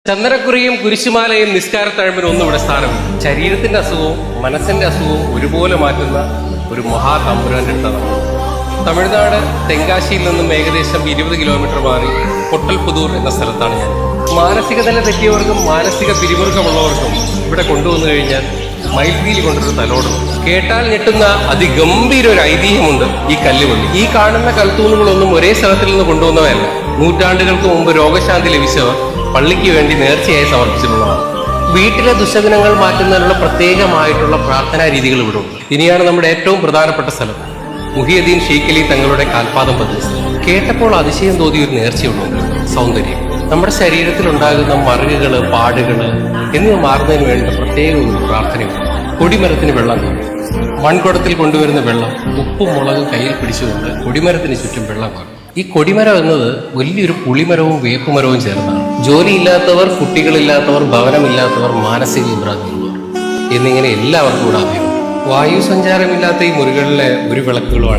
ചന്ദനക്കുറിയും കുരിശുമാലയും നിസ്കാരത്തഴമ്പിനും ഒന്നും ഇവിടെ സ്ഥാനമില്ല. ശരീരത്തിന്റെ അസുഖവും മനസ്സിന്റെ അസുഖവും ഒരുപോലെ മാറ്റുന്ന ഒരു മഹാതമ്പുരാന്റെ അടുത്താണ്. തമിഴ്നാട് തെങ്കാശിയിൽ നിന്നും ഏകദേശം 20 കിലോമീറ്റർ മാറി പൊട്ടൽപുതൂർ എന്ന സ്ഥലത്താണ് ഞാൻ. മാനസിക നില തെറ്റിയവർക്കും മാനസിക പിരിമുറുക്കമുള്ളവർക്കും ഇവിടെ കൊണ്ടുവന്നു കഴിഞ്ഞാൽ മയിൽപീലി കൊണ്ടൊരു തലോടണം. കേട്ടാൽ ഞെട്ടുന്ന അതിഗംഭീര ഒരു ഐതിഹ്യമുണ്ട് ഈ കല്ലുപള്ളി. ഈ കാണുന്ന കൽത്തൂണുകളൊന്നും ഒരേ സ്ഥലത്തിൽ നിന്ന് കൊണ്ടുവന്നവയല്ല. നൂറ്റാണ്ടുകൾക്ക് മുമ്പ് രോഗശാന്തി ലഭിച്ചവർ പള്ളിക്ക് വേണ്ടി നേർച്ചയായി സമർപ്പിച്ചിട്ടുള്ളതാണ്. വീട്ടിലെ ദുശകനങ്ങൾ മാറ്റുന്നതിനുള്ള പ്രത്യേകമായിട്ടുള്ള പ്രാർത്ഥനാ രീതികൾ ഇവിടെ ഉണ്ട്. ഇനിയാണ് നമ്മുടെ ഏറ്റവും പ്രധാനപ്പെട്ട സ്ഥലം, മുഹിയുദ്ദീൻ ഷെയ്ഖ് അലി തങ്ങളുടെ കാൽപാദം പതിച്ച സ്ഥലം. കേട്ടപ്പോൾ അതിശയം തോന്നിയ ഒരു നേർച്ചയുണ്ട്, സൗന്ദര്യം. നമ്മുടെ ശരീരത്തിൽ ഉണ്ടാകുന്ന മറുകുകള്, പാടുകള് എന്നിവ മാറുന്നതിന് വേണ്ട പ്രത്യേക ഒരു പ്രാർത്ഥനയുണ്ട്. കൊടിമരത്തിന് വെള്ളം കോരും. മൺകുടത്തിൽ കൊണ്ടുവരുന്ന വെള്ളം ഉപ്പും മുളകും കയ്യിൽ പിടിച്ചുകൊണ്ട് കൊടിമരത്തിന് ചുറ്റും വെള്ളം കോരും. ഈ കൊടിമരം എന്നത് വലിയൊരു പുളിമരവും വേപ്പുമരവും ചേർന്നാണ്. ജോലിയില്ലാത്തവർ, കുട്ടികളില്ലാത്തവർ, ഭവനമില്ലാത്തവർ, മാനസിക വിഭ്രാന്തിയുള്ളവർ എന്നിങ്ങനെ എല്ലാവർക്കും കൂടെ അഭയം. വായു സഞ്ചാരമില്ലാത്ത ഈ മുറികളിലെ ഒരു വിളക്കുകളുമാണ്